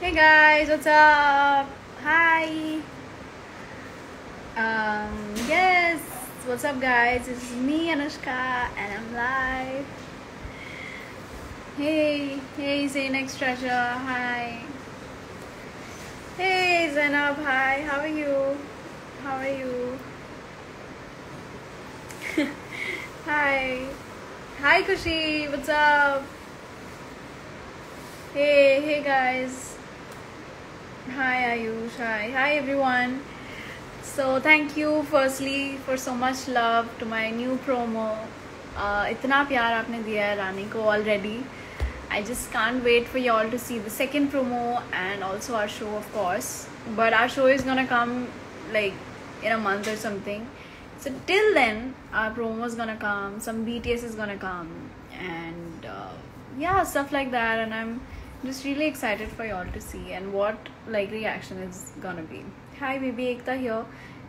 Hey guys, what's up? Hi. Yes, what's up guys? It's me Anushka and I'm live. Hey Zainab Treasure, hi. Hey Zainab, hi. How are you? How are you? Hi. Hi Kushi, what's up? Hey guys. Hi Ayush, hi everyone. So thank you firstly for so much love to my new promo. इतना प्यार आपने दिया है रानी को already. I just can't wait for y'all to see the second promo and also our show, of course. But our show is gonna come like in a month or something. So till then, our promo is gonna come. Some BTS is gonna come, and yeah, stuff like that. And I'm just really excited for y'all to see and what like reaction is gonna be. Hi baby, Ekta here.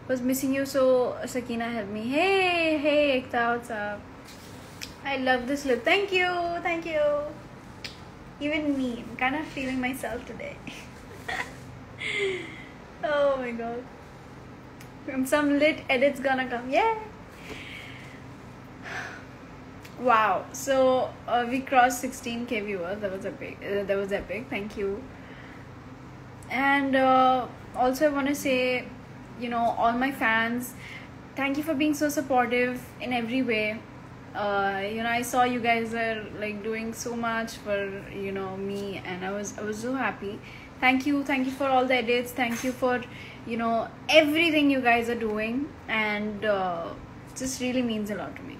Was missing you, so Sakina help me. Hey Ekta, what's up? I love this lip. Thank you. Even me, I'm kind of feeling myself today. Oh my god. Some lit edits gonna come. Yeah. Wow. So we crossed 16k viewers. That was epic. Thank you. And also I want to say, all my fans, thank you for being so supportive in every way. I saw you guys are like doing so much for me, and I was so happy. Thank you for all the edits. Thank you for everything you guys are doing, and just really means a lot to me.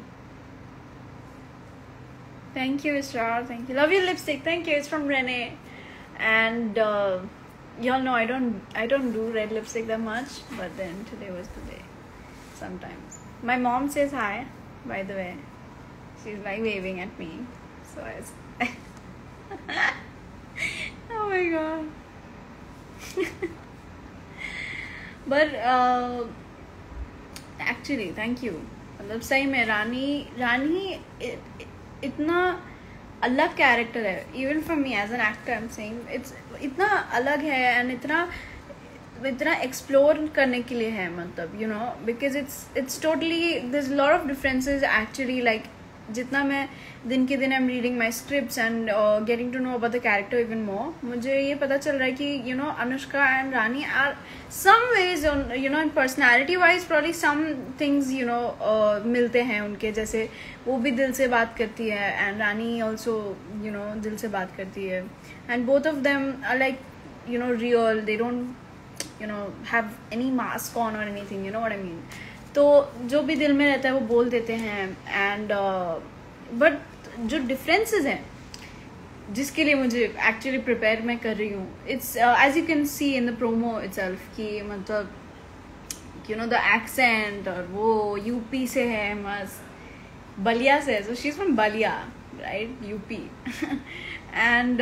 Thank you, Israr. Thank you. Love your lipstick. Thank you. It's from Renee. And y'all know I don't do red lipstick that much, but then today was the day. Sometimes my mom says hi, by the way. She's like waving at me, so I oh my god. But actually thank you. मतलब सही में रानी इतना अलग character है. Even for me as an actor, I'm saying it's इतना अलग है and इतना एक्सप्लोर करने के लिए है, मतलब because it's totally, there's a lot of differences actually. Like जितना मैं दिन के दिन I'm reading my scripts and getting to know about the character even more, मुझे ये पता चल रहा है कि Anushka and Rani are some ways in personality wise probably some things मिलते हैं उनके. जैसे वो भी दिल से बात करती है and Rani also दिल से बात करती है, and both of them are like real. They don't have any mask on or anything, you know what I mean. तो जो भी दिल में रहता है वो बोल देते हैं. एंड बट जो डिफरेंसेस हैं जिसके लिए मुझे एक्चुअली प्रिपेयर मैं कर रही हूँ, it's as you can see in the promo itself कि मतलब द एक्सेंट, और वो यूपी से है, मस्त बलिया से है. So she is from Ballia, right, UP. And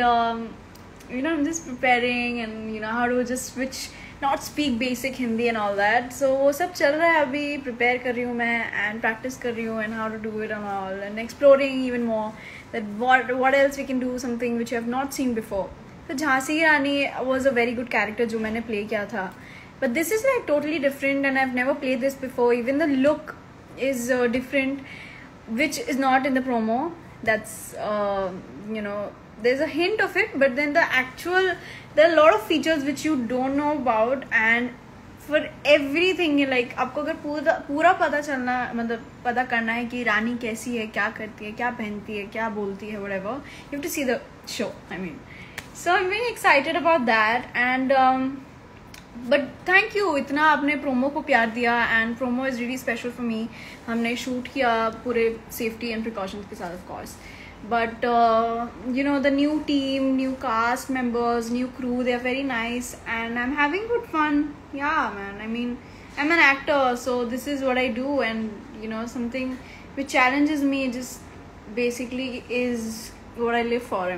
I'm just preparing and how to just switch, not speak basic Hindi and all that. So वो सब चल रहा है अभी. prepare कर रही हूँ मैं and practice कर रही हूँ and how to do it and all, and exploring even more that what else we can do, something which I have not seen before. So Jhansi Rani was a very good character जो मैंने play किया था, but this is like totally different and I've never played this before. Even the look is different, which is not in the promo. That's there's a hint of it, but then there are a lot of features which you don't know about, and for everything like आपको अगर पूरा पता चलना, मतलब पता करना है कि रानी कैसी है, क्या करती है, क्या पहनती है, क्या बोलती है, whatever, you have to see the show. So I'm very excited about that. And but thank you, इतना आपने प्रोमो को प्यार दिया, and promo is really special for me. हमने शूट किया पूरे safety and precautions के साथ, of course. But the new team, new cast members, new crew, they are very nice and I'm having good fun. Yeah man, I'm an actor, so this is what I do, and something which challenges me just basically is what I live for.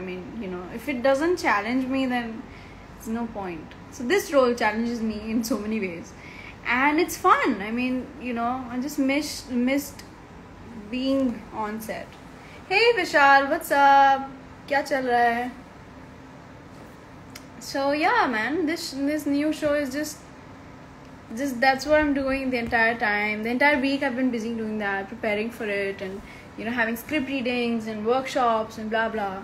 If it doesn't challenge me, then there's no point. So this role challenges me in so many ways and it's fun. I just missed being on set. Hey Vishal, what's up? क्या चल रहा है? So yeah, man, this new show is just that's what I'm doing the entire time. The entire week I've been busy doing that, preparing for it, and having script readings and workshops and blah blah.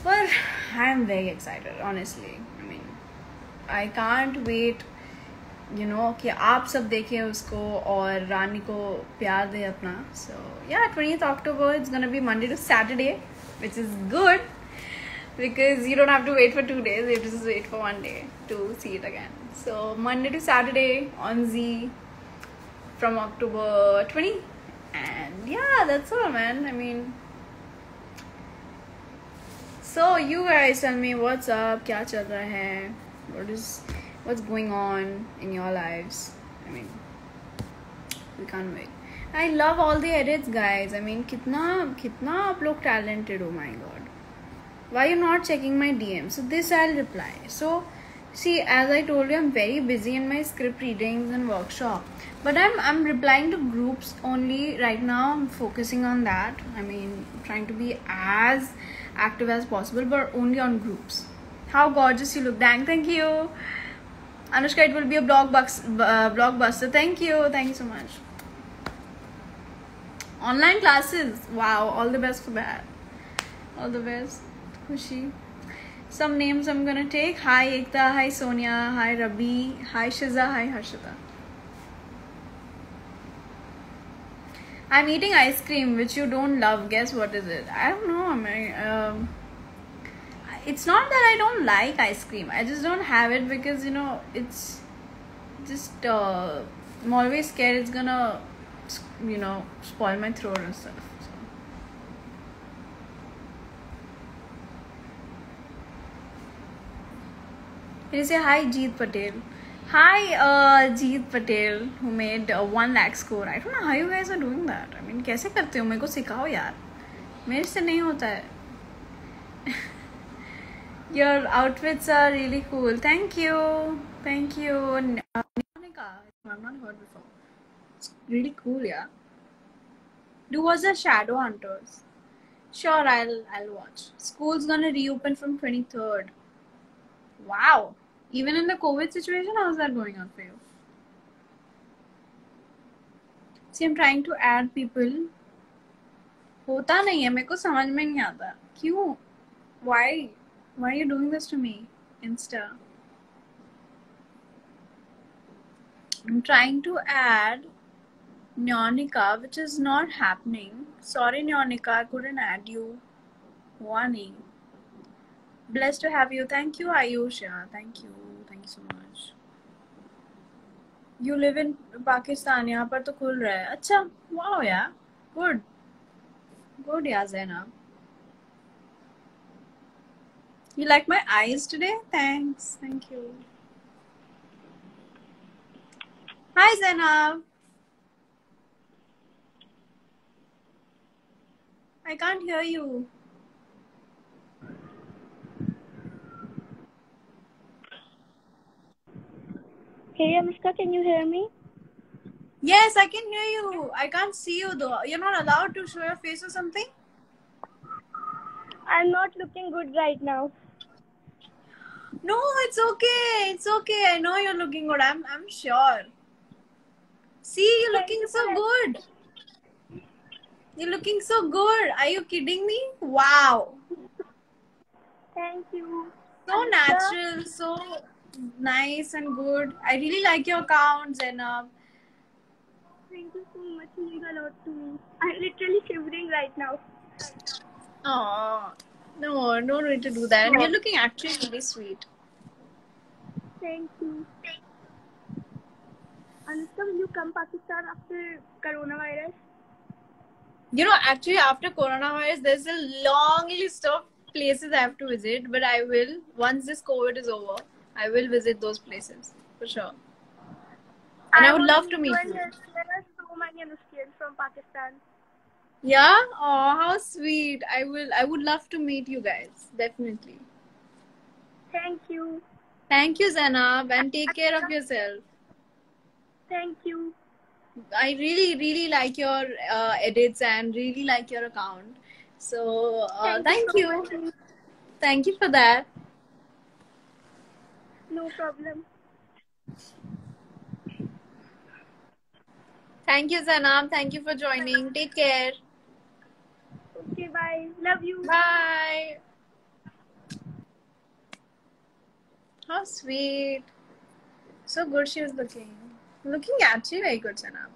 But I'm very excited, honestly. I mean, I can't wait कि आप सब देखें उसको और रानी को प्यार दें अपना. So yeah, 20th October, it's gonna be Monday to Saturday, which is good because you don't have to wait for 2 days, you have to just wait for 1 day to see it again. So Monday to Saturday on Z from October 20. And yeah, that's all, man. I mean, so you guys tell me what's up, kya chal raha hai, what's going on in your lives. I mean, we can't wait. I love all the edits, guys. I mean, kitna aap log talented, oh my god. Why are you not checking my DM? So this I'll reply. So see, as I told you, I'm very busy in my script readings and workshop, but I'm replying to groups only right now. I'm focusing on that. I mean, trying to be as active as possible, but only on groups. How gorgeous you look, dang, thank you. Anushka, it will be a blockbuster. Thank you so much. Online classes, wow, all the best for that. All the best. Khushi. Some names I'm gonna take. Hi Ekta, hi Sonia, hi Rabi, hi Shiza, hi Harshita. I'm eating ice cream which you don't love. Guess what is it? I don't know. It's not that I don't like ice cream. I just don't have it because it's just I'm always scared it's gonna spoil my throat and stuff. Can you say hi, Jeet Patel? Hi, Jeet Patel, who made 1 lakh score. I don't know how you guys are doing that. I mean, कैसे करते हो? मेरे को सिखाओ यार. मेरे से नहीं होता है. Your outfits are really cool. Thank you. Niharika, I've not heard before. It's really cool, yeah. Do watch the Shadow Hunters. Sure, I'll watch. School's gonna reopen from 23rd. Wow. Even in the COVID situation, how's that going on for you? See, I'm trying to add people. होता नहीं है, मेरे को समझ में नहीं आता. क्यों? Why are you doing this to me, Insta? I'm trying to add Nyonika, which is not happening. Sorry, Nyonika, I couldn't add you. Warning. Blessed to have you. Thank you, Ayusha. Thank you so much. You live in Pakistan. यहाँ पर तो खुल रहा है. अच्छा, wow, yeah. Good, yeah, Zainab. You like my eyes today? Thanks. Thank you. Hi, Zainab. I can't hear you. Hey Anushka, can you hear me? Yes, I can hear you. I can't see you though. You're not allowed to show your face or something? I'm not looking good right now. No, it's okay. It's okay. I know you're looking good. I'm sure. See, you're looking so good. You're looking so good. Are you kidding me? Wow. Thank you. So natural, so nice and good. I really like your account, Zainab. Thank you so much. You mean a lot to me. I'm literally shivering right now. Oh, no need to do that. And you're looking actually really sweet. Thank you. Anushka, will you come Pakistan after coronavirus? Actually after coronavirus, there's a long list of places I have to visit, but I will, once this COVID is over, I will visit those places for sure. And I would love to meet you. There are so many Anushkas from Pakistan. Yeah? Oh, how sweet. I would love to meet you guys. Definitely. Thank you. Thank you, Zainab, and take care of yourself. Thank you. I really like your edits and really like your account. So thank you. Thank you for that. No problem. Thank you, Zanab. Thank you for joining. Take care. Okay, bye. Love you. Bye. How sweet. So good she was looking. Looking actually very good, Zanab.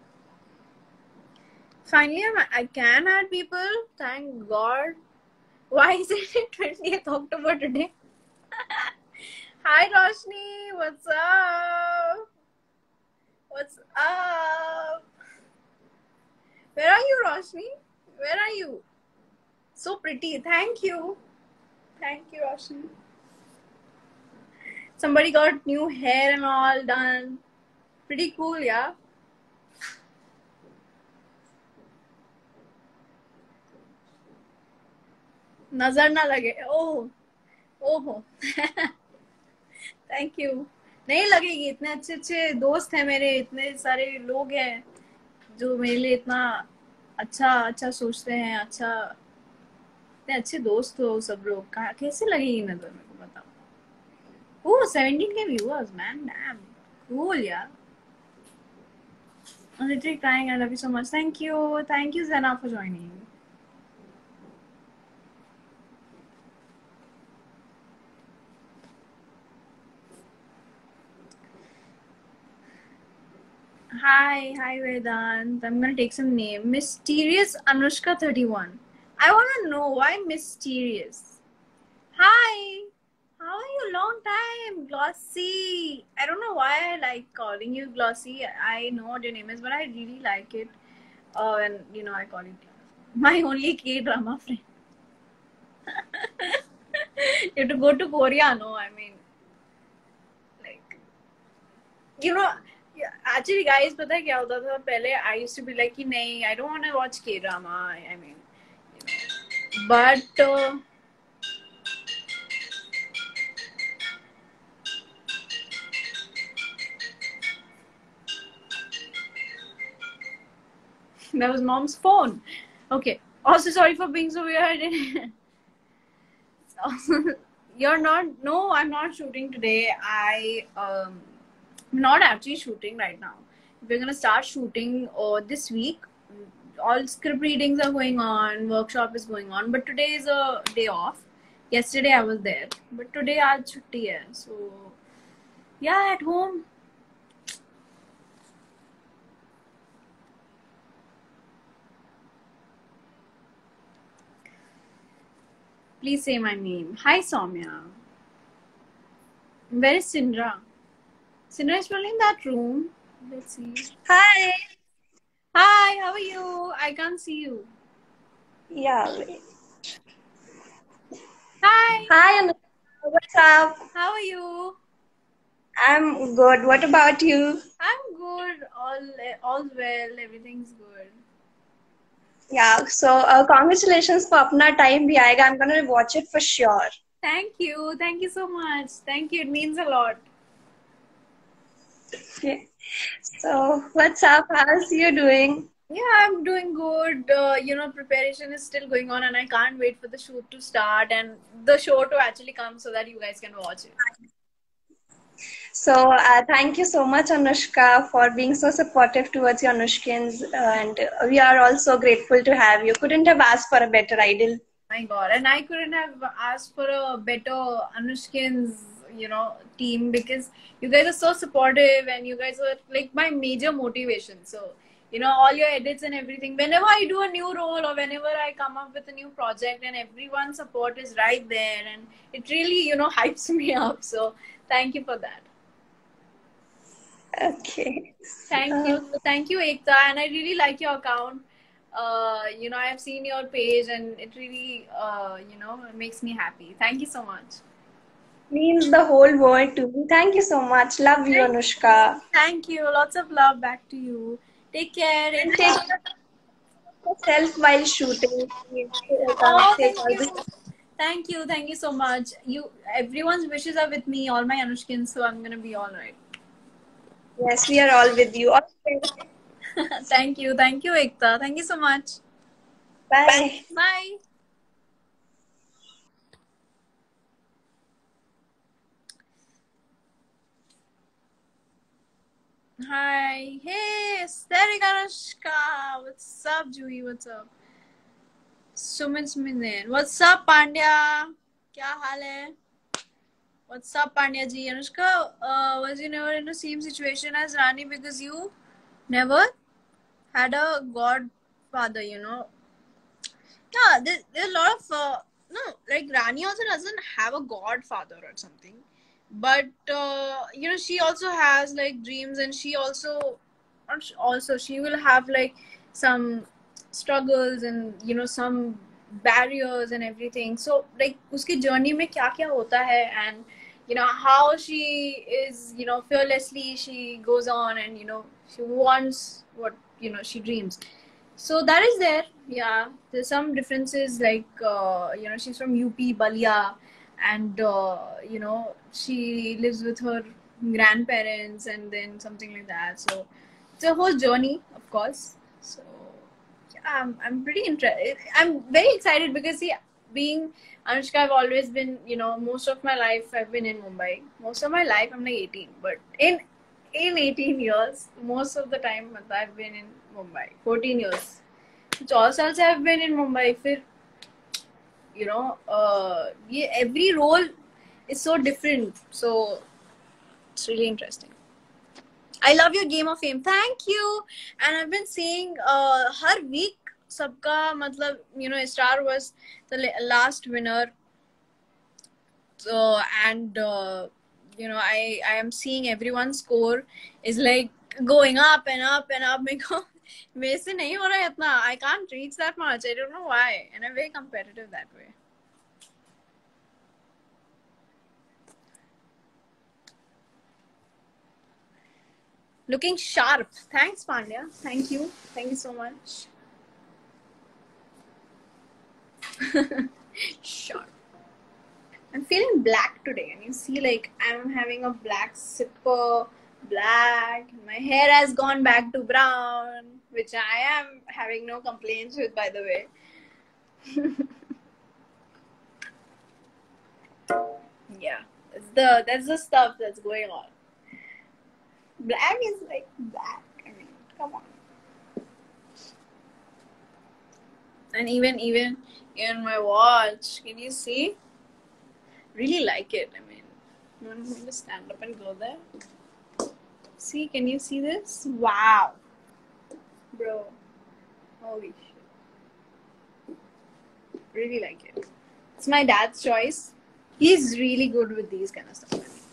Finally, I can add people. Thank God. Why is it 20th October today? Hi, Roshni. What's up? What's up? Where are you, Roshni? Where are you? So pretty. Thank you. Thank you, Roshni. Somebody got new hair and all done. Pretty cool, yeah. नजर ना लगे. ओह ओहो. Thank you. नहीं लगेगी. इतने अच्छे अच्छे दोस्त हैं मेरे. इतने सारे लोग हैं जो मेरे लिए इतना अच्छा अच्छा सोचते हैं. अच्छा इतने अच्छे दोस्त हो सब लोग. कैसे लगेगी नजर मेरे को बताओ. ओह 17K viewers man. Damn. Cool, yeah. I'm literally crying. I love you so much. Thank you. Thank you, Zena, for joining. Hi, Vedant. I'm gonna take some name. Mysterious Anushka 31. I wanna know why mysterious. Hi, how are you? Long time, Glossy. I don't know why I like calling you Glossy. I know what your name is, but I really like it. And you know, I call it my only K-drama friend. You have to go to Korea, no? I mean, like, you know. Actually, guys, पता है क्या होता था पहले? I used to be like कि नहीं, I don't want to watch K-drama. I mean, you know, but that was mom's phone. Okay. Also, sorry for being so weird. You're not. No, I'm not shooting today. I'm not actually shooting right now. We're gonna start shooting this week. All script readings are going on. Workshop is going on. But today is a day off. Yesterday I was there, but today aaj chutti hai. So yeah, at home. Please say my name. Hi, Soumya. Where is Sindra? Sindra is probably in that room. Let's see. Hi. Hi, how are you? I can't see you. Yeah. Hi. Hi, Anushka. What's up? How are you? I'm good. What about you? I'm good. All's well. Everything's good. Yeah. So, congratulations for Apna Time Bhi Aayega. I'm gonna watch it for sure. Thank you. Thank you so much. Thank you. It means a lot. Okay. So, what's up? How's you doing? Yeah, I'm doing good. You know, preparation is still going on, and I can't wait for the shoot to start and the show to actually come so that you guys can watch it. So, thank you so much, Anushka, for being so supportive towards your Anushkins, and we are also grateful to have you. Couldn't have asked for a better idol. My God, and I couldn't have asked for a better Anushkin's, you know, team because you guys are so supportive and you guys are like my major motivation. So, you know, all your edits and everything. Whenever I do a new role or whenever I come up with a new project and everyone's support is right there and it really, you know, hypes me up. So, thank you for that. Okay. Thank you, Ekta, and I really like your account. You know, I have seen your page, and it really, you know, makes me happy. Thank you so much. Means the whole world to me. Thank you so much. Love you, Anushka. Thank you. Lots of love back to you. Take care. And take care of yourself while shooting. Oh, Take all this. thank you. Thank you so much. Everyone's wishes are with me. All my Anushkins, so I'm gonna be all right. Yes, we are all with you. Okay. Thank you, Ekta. Thank you so much. Bye. Bye. Hi. Hey, aesthetic Anushka. What's up, Juhi? What's up? Sumit Minen. What's up, Pandya? Kya haal hai? What's up, Pandya ji? Anushka, was you never in the same situation as Rani because you never had a godfather, you know? Yeah, there's a lot of no, like Rani also doesn't have a godfather or something, but you know, she also has like dreams, and she also she will have like some struggles and you know some barriers and everything. So like उसकी journey में क्या क्या होता है, and you know how she is, you know, fearlessly she goes on, and you know she wants what you know she dreams. So that is there. Yeah, there's some differences, like you know she's from UP Balia, and you know she lives with her grandparents and then something like that. So it's a whole journey, of course. So yeah, I'm pretty interested. I'm very excited because see, being Anushka, I've always been, you know, most of my life I've been in Mumbai. Most of my life I'm like 18, but in 18 years, most of the time I've been in Mumbai. 14 years. 4 साल से I've been in Mumbai. फिर you know, every role is so different. So it's really interesting. I love your Game of Fame. Thank you. And I've been seeing her week सबका मतलब you know Star was the last winner. So and you know I am seeing everyone's score is like going up and up and up. मेरे से नहीं हो रहा है इतना. I can't reach that much. I don't know why. And I'm very competitive that way. Looking sharp. Thanks, Pandya. Thank you. Thank you so much. Sharp. I'm feeling black today, and you see, like I'm having a black zipper, black. My hair has gone back to brown, which I am having no complaints with, by the way. Yeah, that's the stuff that's going on. Black is like black. I mean, come on. And even in my watch, can you see? Really like it. I mean, you want me to stand up and go there? See, can you see this? Wow, bro, holy shit! Really like it. It's my dad's choice. He's really good with these kind of stuff.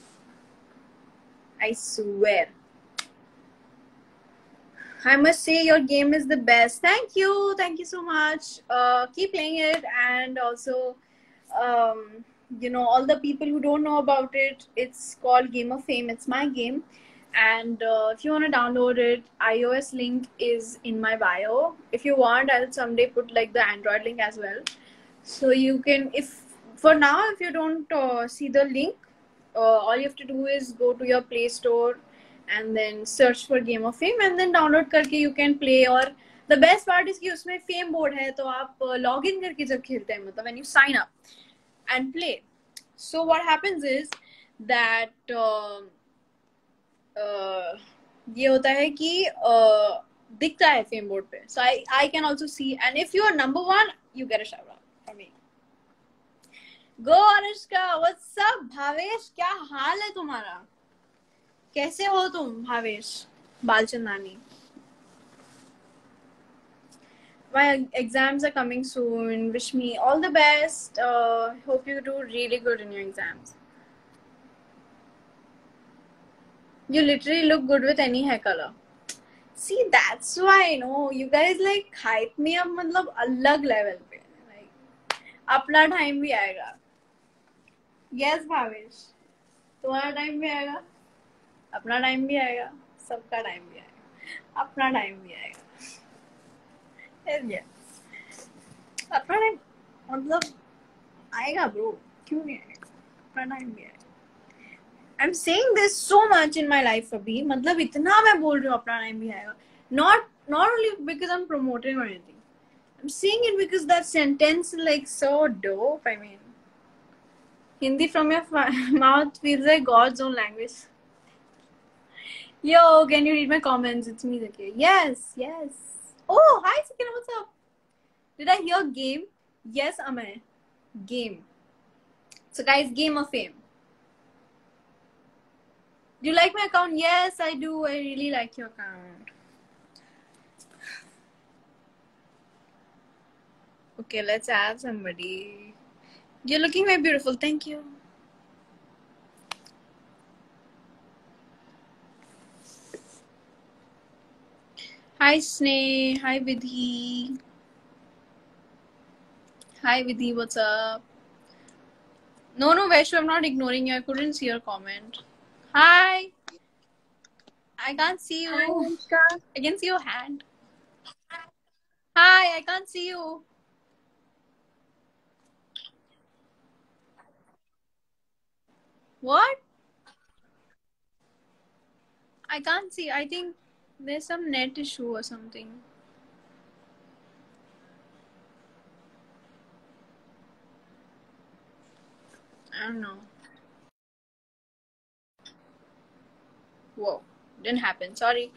I swear. I must say your game is the best. Thank you so much. Keep playing it, and also, you know, all the people who don't know about it, it's called Game of Fame. It's my game, and if you want to download it, iOS link is in my bio. If you want, I'll someday put like the Android link as well, so you can. If for now, if you don't see the link, all you have to do is go to your Play Store and then search for Game of Fame, and then download करके you can play. और the best part is कि उसमें Fame board है, तो आप log in करके जब खेलते हैं, मतलब when you sign up and play. So what happens is that ये होता है कि दिखता है Fame board पे. So I can also see, and if you are number 1, you get a shout out from me. Go Anushka, what's up Bhavesh, क्या हाल है तुम्हारा? कैसे हो तुम Bhavesh Balchandani? My exams are coming soon. Wish me all the best. Hope you do really good in your exams. You literally look good with any hair color. See, that's why, no, you guys like hype me up, मतलब अलग level पे. Like अपना time भी आएगा. Yes, Bhavesh. तुम्हारा time भी आएगा. अपना टाइम भी आएगा, सबका टाइम भी आएगा, अपना टाइम भी आएगा. अपना टाइम मतलब आएगा ब्रो, क्यों नहीं आएगा? अपना टाइम भी आएगा. I am saying this so much in my life अभी, मतलब इतना मैं बोल रही हूँ अपना टाइम भी आएगा. Not only because I'm promoting or anything. I'm saying it because that sentence is like so dope. I mean, Hindi from your mouth feels like God's own language. Yo, can you read my comments? It's me, Zakir. Yes, yes. Oh, hi, Sakina. What's up? Did I hear game? Yes, Amay. Game. So, guys, Game of Fame. Do you like my account? Yes, I do. I really like your account. Okay, let's add somebody. You're looking very beautiful. Thank you. Hi, Sneh. Hi, Vidhi. Hi, Vidhi. What's up? No, Vaishu, I'm not ignoring you. I couldn't see your comment. Hi. I can't see you. Hi, Anushka. I can see your hand. Hi, I can't see you. What? I can't see. I think there's some net issue or something. I don't know. Whoa. Didn't happen. Sorry.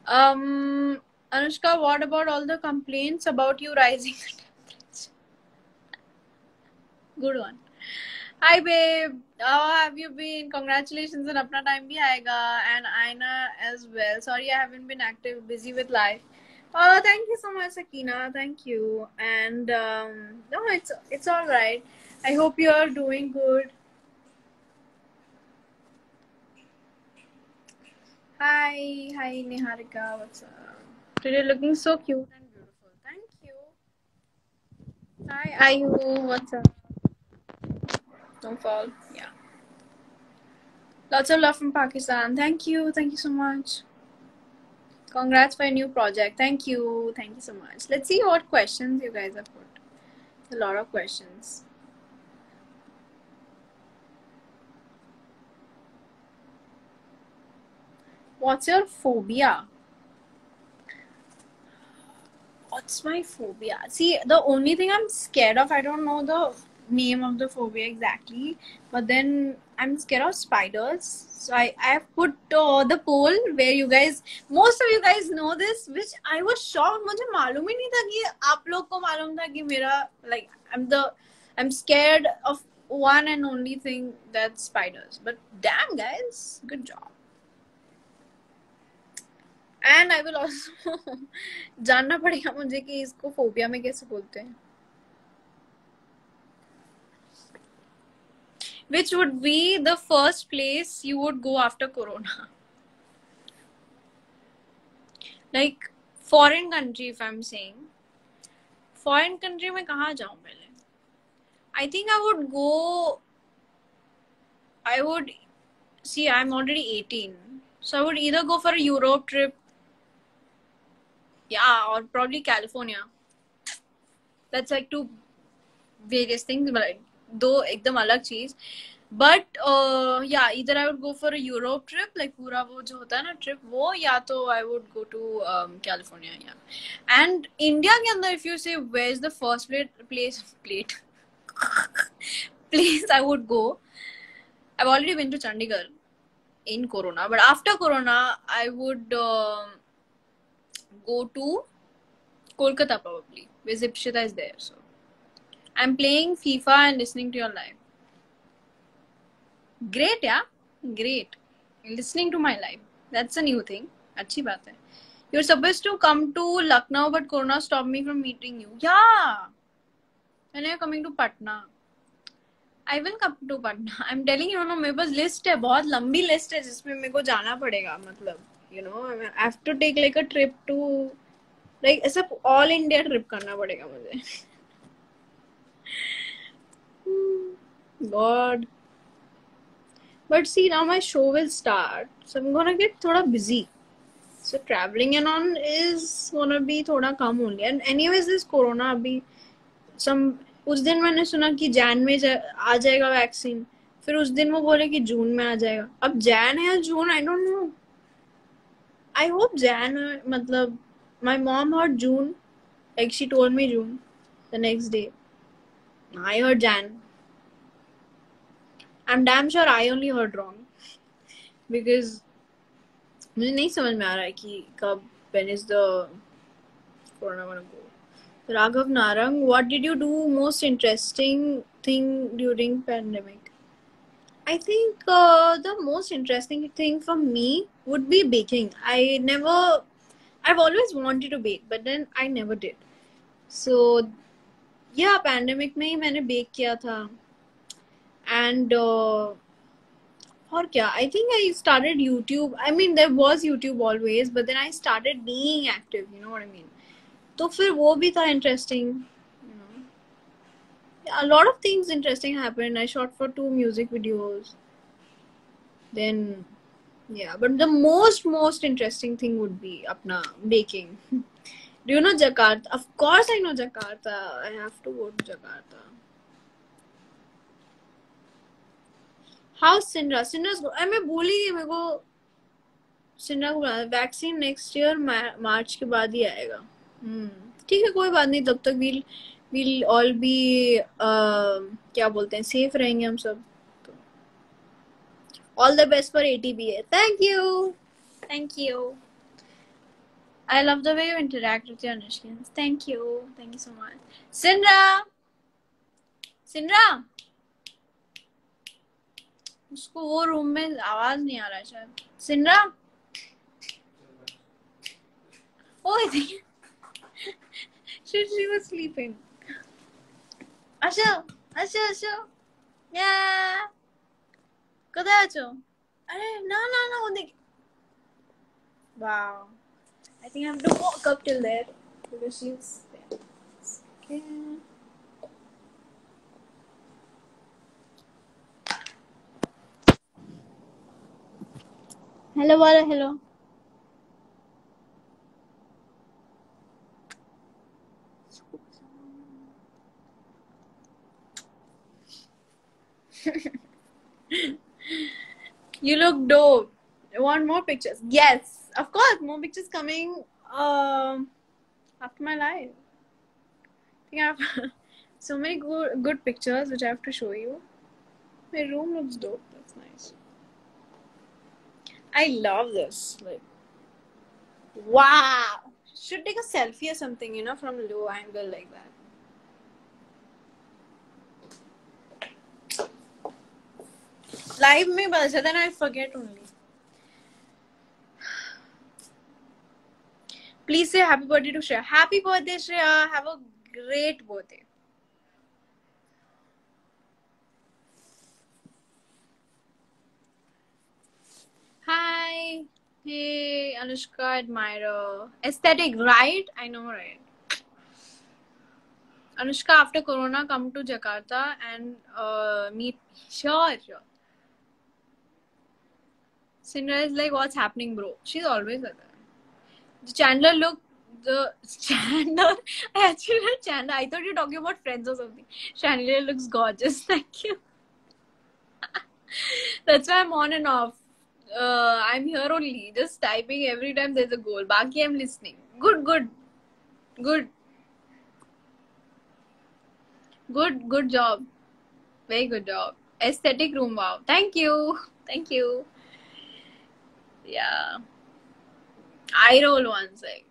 Anushka, what about all the complaints about you rising the temperature? Good one. Hi babe, how have you been? Congratulations on Apna Time Bhi Aayega, and Aina as well. Sorry I haven't been active, busy with life. Oh, thank you so much, Sakina. Thank you. And no, it's all right. I hope you're doing good. Hi Niharika. What's up? Today looking so cute and beautiful. Thank you. Hi Ayu. What's up? Don't fall. Yeah. Lots of love from Pakistan. Thank you. Thank you so much. Congrats for a new project. Thank you. Thank you so much. Let's see what questions you guys have put. A lot of questions. What's your phobia? What's my phobia? See, the only thing I'm scared of, I don't know the name of the phobia exactly, but then I'm scared of spiders. So I have put the poll where you guys, most of you guys know this, which I was shocked. मुझे मालूम ही नहीं था कि आप लोग को मालूम था कि मेरा like I'm scared of one and only thing, that's spiders. But damn guys, good job. And I will also जानना पड़ेगा मुझे कि इसको फोबिया में कैसे बोलते हैं. Which would be the first place you would go after corona? Like foreign country, if I'm saying. Foreign country में कहाँ जाऊँ पहले? I think I would go. I would see. I'm already 18, so I would either go for a Europe trip. Yeah, or probably California. That's like two various things, but दो एकदम अलग चीज. But yeah, either I would go for a Europe trip, like पूरा वो जो होता है ना trip वो, या तो I would go to California. Yeah. And India के अंदर, if you say where's the first place I would go, I've already been to Chandigarh in Corona, but after Corona I would go to Kolkata probably, where Zipshita is there. So I'm playing FIFA and listening to your live. Great, yeah? Great. Listening to my live. That's a new thing. अच्छी बात है. You're supposed to come to Lucknow, but Corona stopped me from meeting you. Yeah. When are you coming to Patna? I will come to Patna. I'm telling you, मेरे पास list है, बहुत लंबी list है जिसमें मेरे को जाना पड़ेगा. मतलब, you know, I have to take like a trip to, like ऐसा all India trip करना पड़ेगा मुझे. God. But see, now my show will start, so I'm gonna get thoda busy. So traveling and on is gonna be thoda come only. And anyways, this corona अभी उस दिन मैंने सुना कि जैन में आ जाएगा वैक्सीन. फिर उस दिन वो बोले कि जून में आ जाएगा. अब जैन है या जून, I don't know. I hope Jain है. मतलब my mom heard June, like she told me June the next day. I heard Jan. I'm damn sure I only heard wrong, because मुझे नहीं समझ में आ रहा है कि कब when is the corona gonna go. Raghav Narang, what did you do most interesting thing during pandemic? I think the most interesting thing for me would be baking. I've always wanted to bake, but then I never did. So yeah, pandemic में ही मैंने bake किया था. And और क्या, I think I started YouTube. I mean, there was YouTube always, but then I started being active. You know what I mean? तो फिर वो भी था interesting. You know, yeah, a lot of things interesting happened. I shot for 2 music videos. Then yeah, but the most interesting thing would be apna baking. Do you know Jakarta? Of course I know Jakarta. I have to go to Jakarta. How's Sindra? Sindra's मैं भूल ही गई, मेरे को सिंड्रा को बुलाना. Vaccine next year March के बाद ही आएगा. ठीक है, कोई बात नहीं, तब तक we'll all be क्या बोलते हैं, सेफ रहेंगे हम सब. All the best for ATBA. Thank you. Thank you. I love the way you interact with your Anushkins. Thank you. Thank you so much. Sindra! Sindra! उसको वो रूम में आवाज नहीं आ रहा है शायद. सिंड्रा? Oh, I think she was sleeping. Asha! Yeah! কোথায় আছো? আরে না, ওদিকে. Wow. I think I have to walk up till there because she's there. Okay. Hello, Wala. Hello. You look dope. I want more pictures. Yes, of course, more pictures coming after my live. I think I have so many good pictures which I have to show you. My room looks dope. That's nice. I love this. Like, wow. Should take a selfie or something, you know, from low angle like that. Live में पता चलता, then I forget only. Please say happy birthday to Shreya. Happy birthday, Shreya. Have a great birthday. Hi. Hey, Anushka admirer. Aesthetic, right? I know, right? Anushka, after Corona, come to Jakarta and meet. Sure. Cinderella is like, what's happening, bro? She's always like that. Chandler look. Chandler. I actually heard Chandler. I thought you were talking about Friends or something. Chandler looks gorgeous. Thank you. That's why I'm on and off. I'm here only, just typing every time there's a goal. Baki, I'm listening. Good. Good job. Very good job. Aesthetic room, wow. Thank you. Yeah. Eye roll once, like.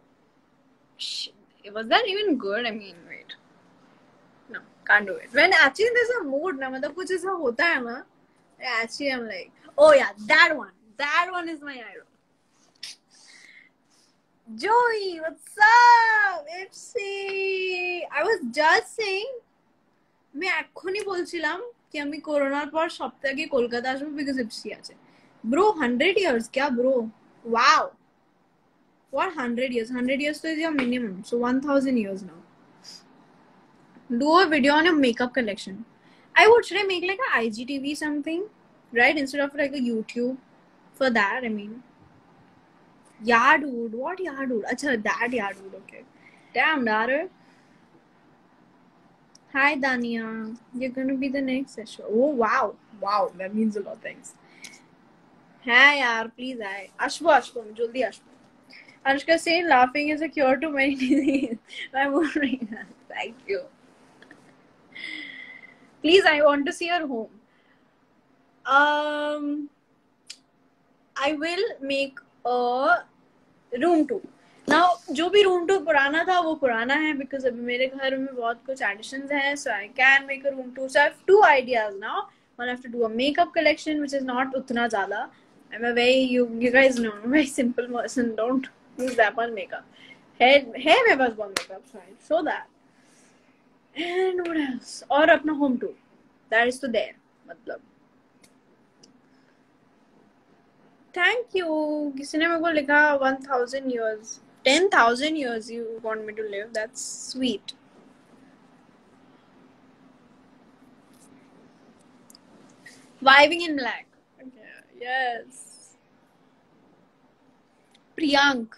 Was that even good? I mean, wait. No, can't do it. When actually there's a mood, na, matlab kuch aisa hota hai na. Actually, I'm like, oh yeah, that one. That one is my eye roll. Joey, what's up? Ipsy. I was just saying, मैं এখনই বলছিলাম कि আমি করোনার পর সপ্তাহে কলকাতা আসবো because ইপসি আছে. Bro, 100 years क्या bro? Wow. What 100 years? 100 years is your minimum. So 1000 years now. Do a video on your makeup collection. Should I make like a IGTV something? Right? Instead of like a YouTube. For that, I mean. Yeah, dude. What yeah, dude? Achha, that yeah, dude. Okay. Damn, daughter. Hi, Dania. You're gonna be the next session. Oh, wow. Wow, that means a lot. Thanks. Hi, yaar. Please, Ashbo. Jaldi Ashbo. Anushka saying laughing is a cure to many diseases. I'm wondering that. Thank you. Please, I want to see your home. I will make room tour. Now जो भी room tour पुराना था वो पुराना है because अभी मेरे घर में बहुत कुछ additions हैं, so I can make a room tour. So I have 2 ideas now. One, I have to do a makeup collection which is not उतना ज़्यादा. I'm a very you guys know I'm a very simple person. Don't use that much makeup. Hair मेरे पास बहुत makeup, so I'll show that. And what else? और अपना home tour. That is to there. मतलब Thank you. किसी ने मेरे को लिखा 1000 years. 10,000 years you want me to live. That's sweet. Vibing in black. Okay. Yes. Priyank.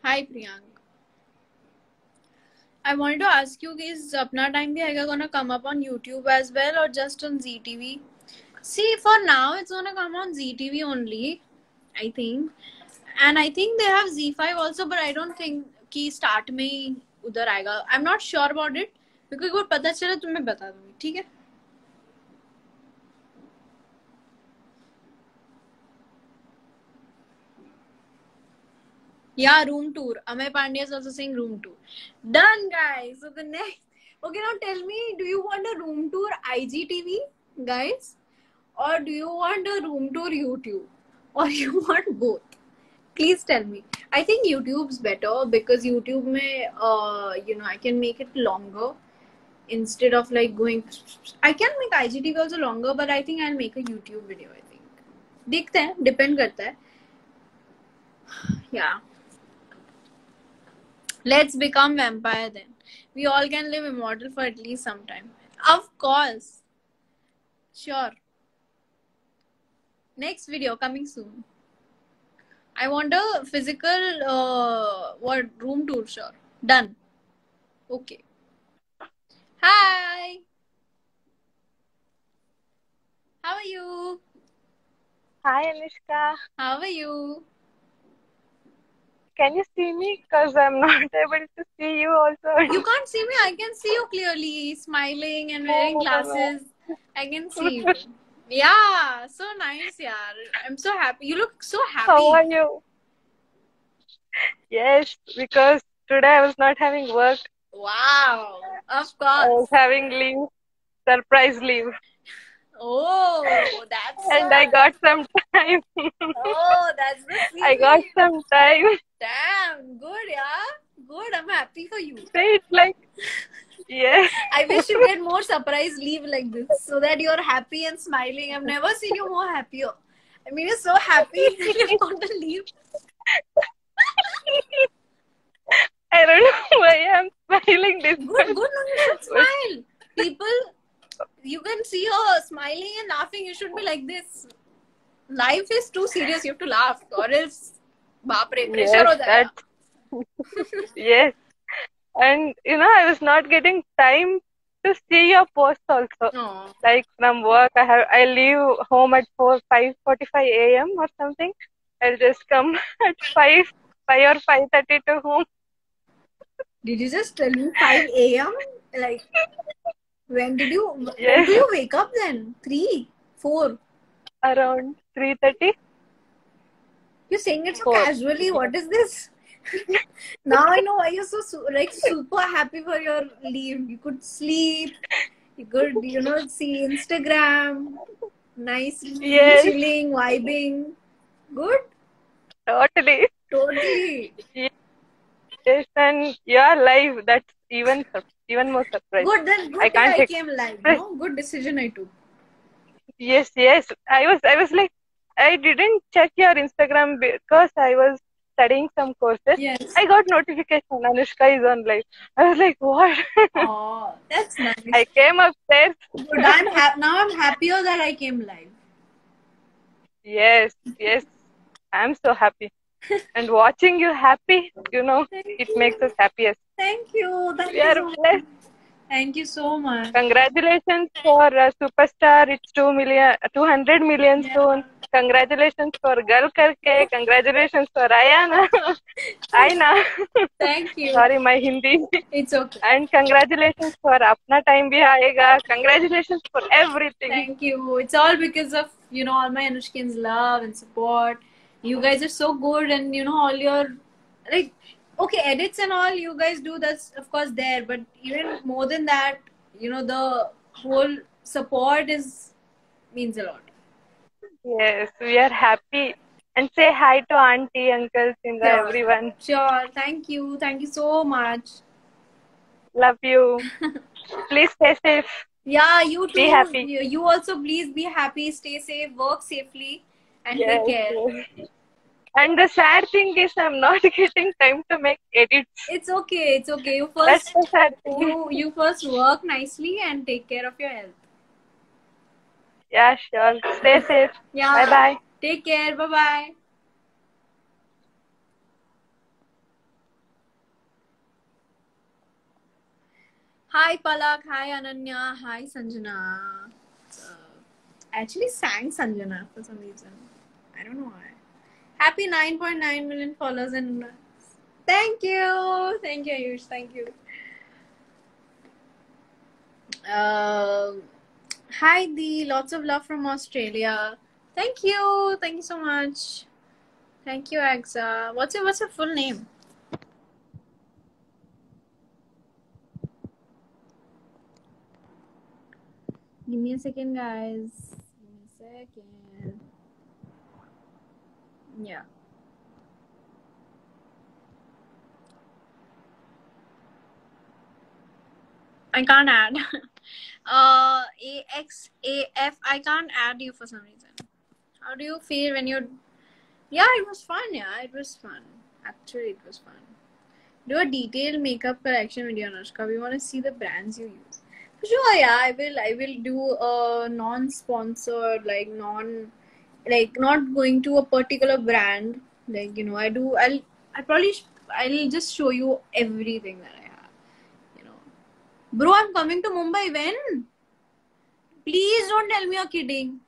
Hi Priyank. I wanted to ask you guys, अपना time भी आएगा gonna come up on YouTube as well or just on ZTV? See, for now it's gonna come on ZTV only, I think. And I think they have Z5 also, but I don't think कि start में ही उधर आएगा. I'm not sure about it. क्योंकि अगर पता चले तो मैं बता दूंगी, ठीक है? Yeah, room tour. Amay Pandya is also saying room tour. Done, guys. So the next. Okay, now tell me, do you want a room tour IGTV, guys? Or do you want a room tour YouTube? Or you want both? Please tell me. I think YouTube's better because YouTube mein, I can make it longer instead of like going. I can make IGTV also longer, but I think I'll make a YouTube video. I think. देखते हैं, depend करता है. Yeah. Let's become vampire then. We all can live immortal for at least some time. Of course. Sure. Next video coming soon. I want a physical room tour. Sure. Done. Okay. Hi. How are you? Hi Anushka. How are you? Can you see me? Because I'm not able to see you also. You can't see me. I can see you clearly. Smiling and wearing glasses. I can see you. Yeah. So nice, yaar. I'm so happy. You look so happy. How are you? Yes, because today I was not having work. Wow. Of I was course. having leave. Surprise leave. Oh, that's And I got some time. Oh, that's the sweet. I got some time. Damn, good, yeah. Good. I'm happy for you. So it's like, yes. I wish you get more surprise leave like this so that you're happy and smiling. I've never seen you more happier. I mean, you're so happy that you want to leave. I don't know why I'm smiling this Good, much. good. No, you should smile. People, you can see her smiling and laughing. You should be like this. Life is too serious. You have to laugh, or else, baap re, pressure ho jayega. Yes. And I was not getting time to see your posts also. Oh. Like from work, I leave home at 5:45 a.m. or something. I'll just come at 5 or 5:30 to home. Did you just tell me 5 a.m.? Like, when do you wake up then? 3, 4? Around 3:30. You're saying it so 4. casually. What is this? Now I know why you're so super happy for your leave. You could sleep. You could, see Instagram. Nice, Yes. chilling, vibing. Good. Totally. Totally. Yes, and you're live. That's even more surprising. Good. Then good I that can't I came live. No? Good decision I took. Yes. I was like, I didn't check your Instagram because I was studying some courses. Yes. I got notification Anushka is on live. I was like, what? Oh, that's nice. I came upstairs. Good. Now I'm happier that I came live. Yes. I'm so happy. And watching you happy, it makes us happiest. Thank you. We are blessed. Thank you so much. Congratulations for Superstar. It's 200 million soon. Congratulations for Girl Karke. Congratulations for Ayana. Aina. Thank you. Sorry, my Hindi. It's okay. And congratulations for Apna Time Bhi Aayega. Congratulations for everything. Thank you. It's all because of, all my Anushkin's love and support. You guys are so good, and you know, all your like, okay, edits and all you guys do, that's of course there, but even more than that, you know, the whole support is means a lot. Yes, we are happy. And say hi to auntie, uncles, Indra, Sure. everyone. Sure. Thank you so much. Love you. Please stay safe. Yeah, you Be too. happy. You also please be happy, stay safe, work safely, and take Yes, care. yes. And the sad thing is, I'm not getting time to make edits. It's okay. It's okay. That's the sad thing. You first work nicely and take care of your health. Yeah, sure. Stay safe. Yeah. Bye bye. Take care. Bye bye. Hi Palak. Hi Ananya. Hi Sanjana. I actually sang Sanjana for some reason. I don't know why. Happy 9.9 million followers and thank you. Thank you, Ayush. Thank you. Hi Dee. Lots of love from Australia. Thank you. Thank you so much. Thank you, Axa. What's your full name? Give me a second, guys. Give me a second. Yeah. I can't add. AXAF. I can't add you for some reason. How do you feel when you're? Yeah, it was fun. Yeah, it was fun. Actually, it was fun. Do a detailed makeup collection video, Anushka. We want to see the brands you use. For sure, yeah. I will do a non-sponsored, like not going to a particular brand. Like, you know, I'll just show you everything that I have. You know, bro, I'm coming to Mumbai. When? Please don't tell me you're kidding.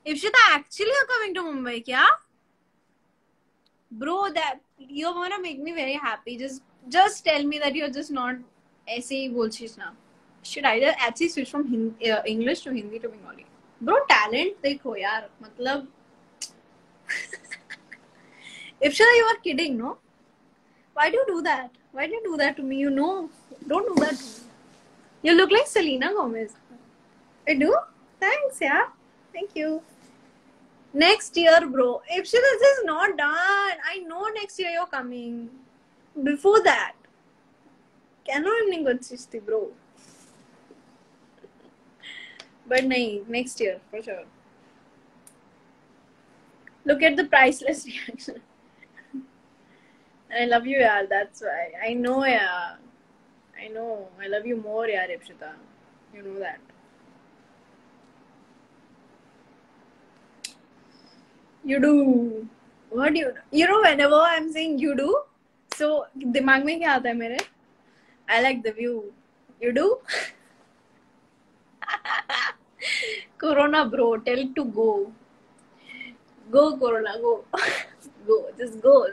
Ifshita, actually you're coming to Mumbai, kya? Bro, that you're gonna make me very happy. Just tell me that you're just not ऐसे ही बोलशीस ना. Should I actually switch from English to Hindi to Bengali? Bro, talent देखो यार, मतलब Ifshita, you are kidding, no? Why do you do that? Why do you do that to me? You know, don't do that to me. You look like Selena Gomez. I do? Thanks, yeah. Thank you. Next year, bro. If this is not done, I know next year you're coming. Before that, cannot evening good bro. But nahi, next year for sure. Look at the priceless reaction. I love you, yaar. That's why. I know, yeah. I know. I love you more, yaar, Ipshita. You know that. You do. What do you do? You know, whenever I'm saying you do, so दिमाग में क्या आता है मेरे? I like the view. You do? Corona, bro. Tell it to go. Go, Corona. Go. Go. Just go.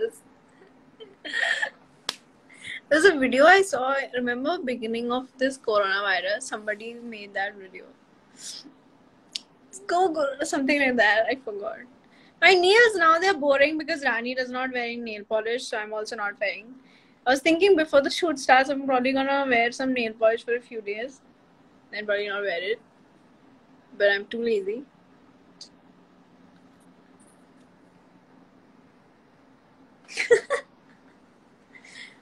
There's a video I saw. Remember beginning of this coronavirus? Somebody made that video. Go, Corona. Something like that. I forgot. My nails now they're boring because Rani does not wearing nail polish, so I'm also not wearing. I was thinking before the shoot starts, I'm probably gonna wear some nail polish for a few days, then probably not wear it. But I'm too lazy.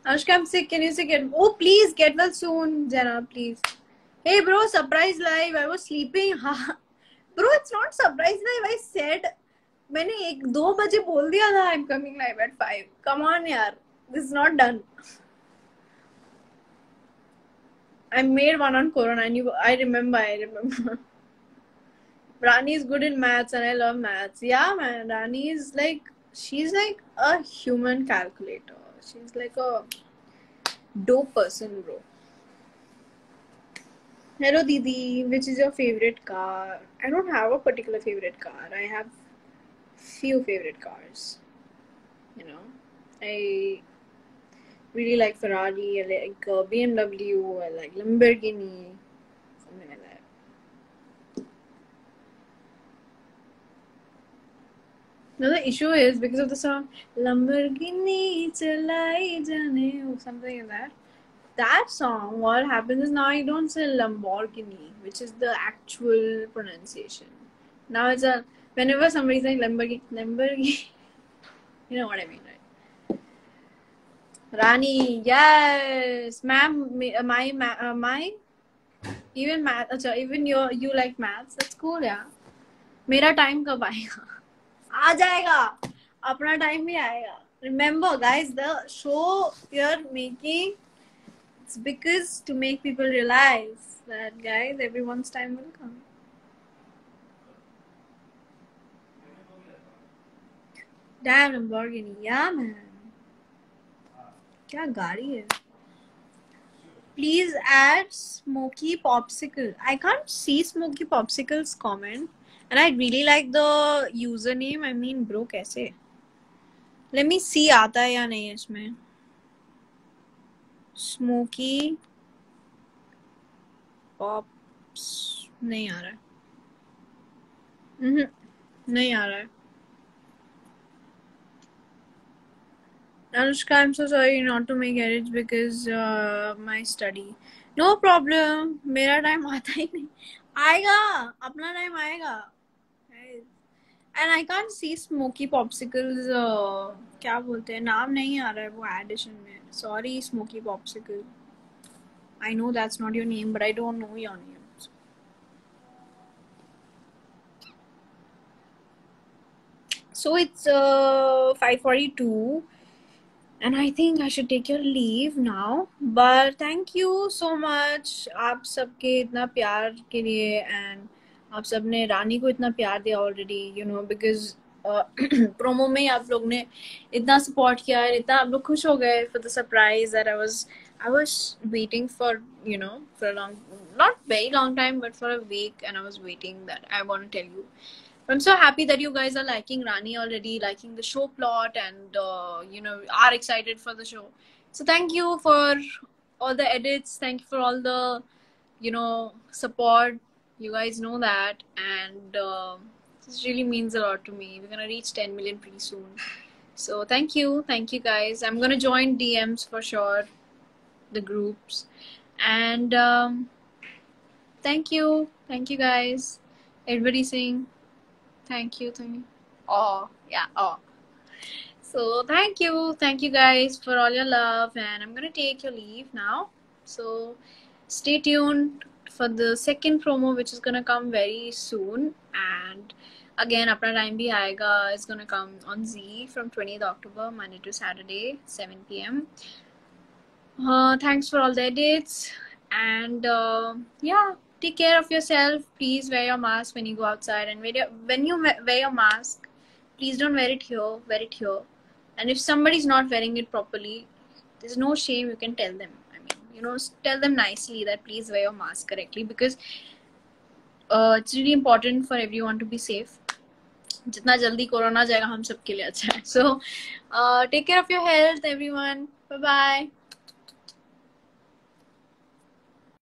Anushka, I'm sick. Can you say get? Oh, please get well soon, Jenna. Please. Hey, bro, surprise live. I was sleeping. Bro, it's not surprise live. I said. मैंने 1-2 बजे बोल दिया था I'm coming live at 5. Come on यार, this is not done. I made one on Corona and I remember. Rani is good in maths and I love maths. Yeah, man, Rani is like, she's like a human calculator. She's like a dope person, bro. Hello, Didi. Which is your favorite car? I don't have a particular favorite car. I have few favorite cars. You know, I really like Ferrari. I like BMW. I like Lamborghini. Something like that. No, the issue is because of the song Lamborghini Chalai Jane or something like that. That song, what happens is now you don't say Lamborghini, which is the actual pronunciation. Now it's a whenever somebody's saying Lamborghini, you know what I mean, right? Rani, yes, ma'am, my even math, even you like maths. That's cool, yeah. मेरा time कब आएगा? आ जाएगा. अपना time भी आएगा. Remember, guys, the show you're making, it's because to make people realize that, guys, everyone's time will come. Damn Lamborghini, yeah, man. क्या गाड़ी है? Please add Smoky Popsicle. I can't see Smoky Popsicle's comment. And I really like the username. I mean, bro, कैसे? Let me see आता है या नहीं इसमें. Smoky Pops नहीं आ रहा है. नहीं आ रहा है. Anushka, I'm so sorry not to make edits because my study. No problem. मेरा टाइम आता ही नहीं. आएगा. अपना टाइम आएगा. And I can't see Smoky Popsicles. क्या बोलते हैं? नाम नहीं आ रहा है वो एडिशन में. Sorry, Smoky Popsicle. I know that's not your name, but I don't know your name. So it's 5:42. And I think I should take your leave now. But thank you so much आप सबके इतना प्यार के लिए and आप सब ने रानी को इतना प्यार दिया already, you know, because promo में आप लोग ने इतना support किया है, इतना आप लोग खुश हो गए for the surprise that I was waiting for, you know, for a long, not very long time, but for a week, and I was waiting that I want to tell you. I'm so happy that you guys are liking Rani already, liking the show plot, and you know, are excited for the show. So thank you for all the edits. Thank you for all the, you know, support. You guys know that, and this really means a lot to me. We're gonna reach 10 million pretty soon. So thank you guys. I'm gonna join DMs for sure, the groups, and thank you guys. Everybody sing. Thank you. Oh, yeah. Oh. So thank you guys for all your love, and I'm gonna take your leave now. So stay tuned for the second promo, which is gonna come very soon. And again, Apna Time Bhi Aayega is gonna come on Z from 20th October, Monday to Saturday, 7 p.m. Thanks for all the edits, and yeah. Take care of yourself. Please wear your mask when you go outside, and when you wear your mask, please don't wear it here. Wear it here. And if somebody's not wearing it properly, there's no shame. You can tell them. I mean, you know, tell them nicely that please wear your mask correctly, because it's really important for everyone to be safe. जितना जल्दी corona जाएगा हम सबके लिए अच्छा है. So take care of your health, everyone. Bye bye.